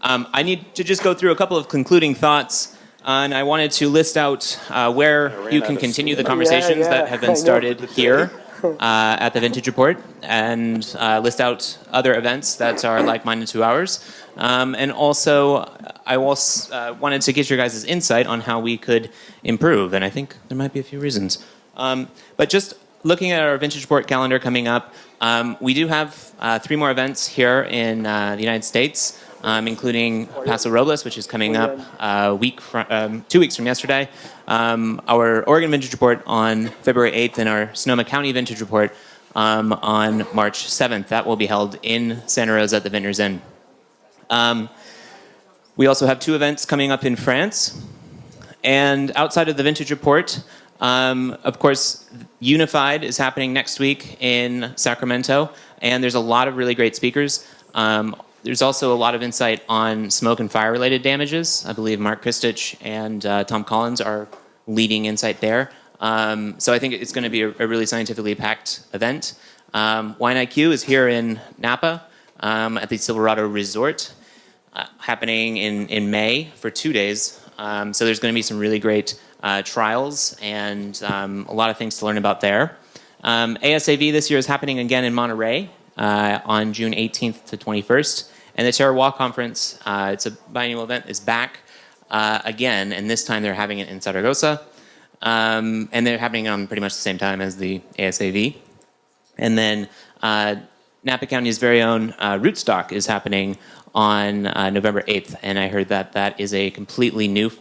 I need to just go through a couple of concluding thoughts, and I wanted to list out where you can continue the conversations that have been started here at the Vintage Report, and list out other events that are like-minded to ours. And also, I wanted to get your guys' insight on how we could improve, and I think there might be a few reasons. But just looking at our Vintage Report calendar coming up, we do have 3 more events here in the United States, including Paso Robles, which is coming up 2 weeks from yesterday. Our Oregon Vintage Report on February 8th, and our Sonoma County Vintage Report on March 7th. That will be held in Santa Rosa at the Vintners Inn. We also have 2 events coming up in France. And outside of the Vintage Report, of course, Unified is happening next week in Sacramento, and there's a lot of really great speakers. There's also a lot of insight on smoke and fire-related damages. I believe Mark Kristich and Tom Collins are leading insight there. So I think it's going to be a really scientifically packed event. Wine IQ is here in Napa at the Silverado Resort, happening in May for 2 days. So there's going to be some really great trials and a lot of things to learn about there. ASAV this year is happening again in Monterey on June 18th to 21st. And the Terroir Conference, it's a biannual event, is back again, and this time they're having it in Zaragoza. And they're happening on pretty much the same time as the ASAV. And then Napa County's very own Rootstock is happening on November 8th, and I heard that that is a completely new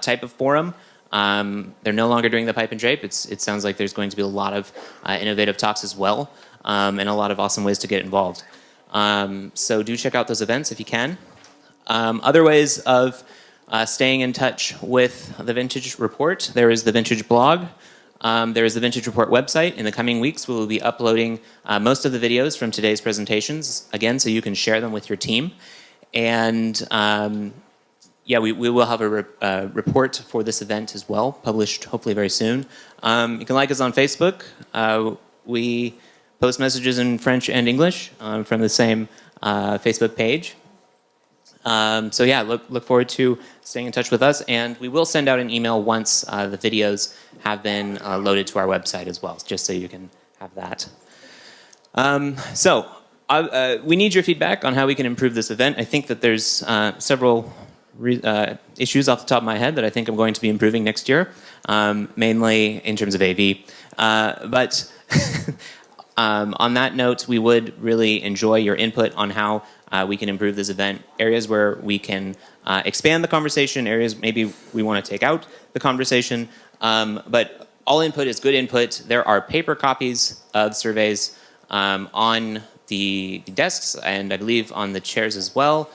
type of forum. They're no longer doing the pipe and drape. It sounds like there's going to be a lot of innovative talks as well, and a lot of awesome ways to get involved. So do check out those events if you can. Other ways of staying in touch with the Vintage Report, there is the Vintage blog. There is the Vintage Report website. In the coming weeks, we will be uploading most of the videos from today's presentations, again, so you can share them with your team. And yeah, we will have a report for this event as well, published hopefully very soon. You can like us on Facebook. We post messages in French and English from the same Facebook page. So yeah, look forward to staying in touch with us, and we will send out an email once the videos have been loaded to our website as well, just so you can have that. We need your feedback on how we can improve this event. I think that there's several issues off the top of my head that I think I'm going to be improving next year, mainly in terms of AV. But on that note, we would really enjoy your input on how we can improve this event, areas where we can expand the conversation, areas maybe we want to take out the conversation. But all input is good input. There are paper copies of surveys on the desks, and I believe on the chairs as well.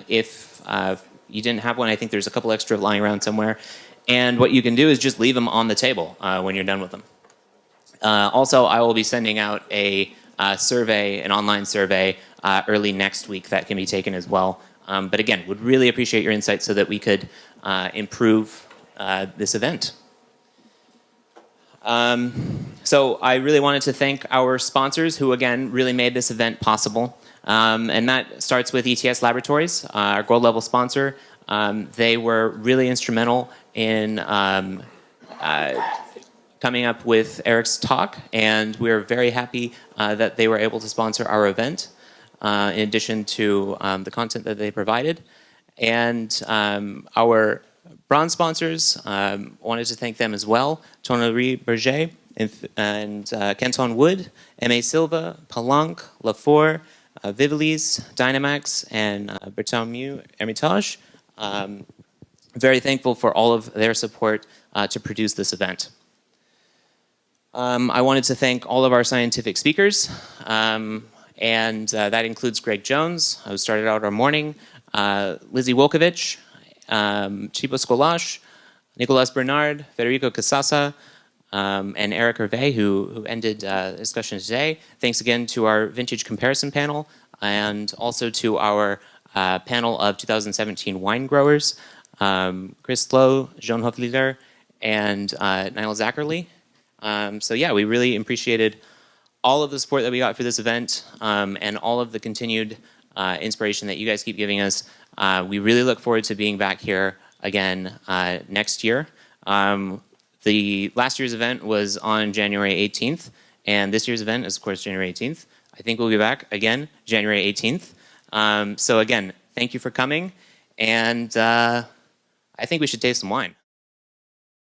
If you didn't have one, I think there's a couple extra lying around somewhere. And what you can do is just leave them on the table when you're done with them. Also, I will be sending out a survey, an online survey, early next week that can be taken as well. But again, would really appreciate your insight so that we could improve this event. So I really wanted to thank our sponsors who, again, really made this event possible. And that starts with ETS Laboratories, our gold level sponsor. They were really instrumental in coming up with Eric's talk, and we're very happy that they were able to sponsor our event, in addition to the content that they provided. And our bronze sponsors, wanted to thank them as well: Tonnerie Berger and Canton Wood, M.A. Silva, Palanque, Lafort, Vivalis, Dynamax, and Bertholomew Hermitage. Very thankful for all of their support to produce this event. I wanted to thank all of our scientific speakers, and that includes Greg Jones, who started out our morning, Lizzie Wolkovich, Chipo Skolash, Nicolas Bernard, Federico Casasa, and Eric Hervé, who ended the discussion today. Thanks again to our vintage comparison panel, and also to our panel of 2017 wine growers, Chris Lowe, Jean Hoflieder, and Niall Zackerley. So yeah, we really appreciated all of the support that we got for this event, and all of the continued inspiration that you guys keep giving us. We really look forward to being back here again next year. The last year's event was on January 18th, and this year's event is, of course, January 18th. I think we'll be back again January 18th. So again, thank you for coming, and I think we should taste some wine.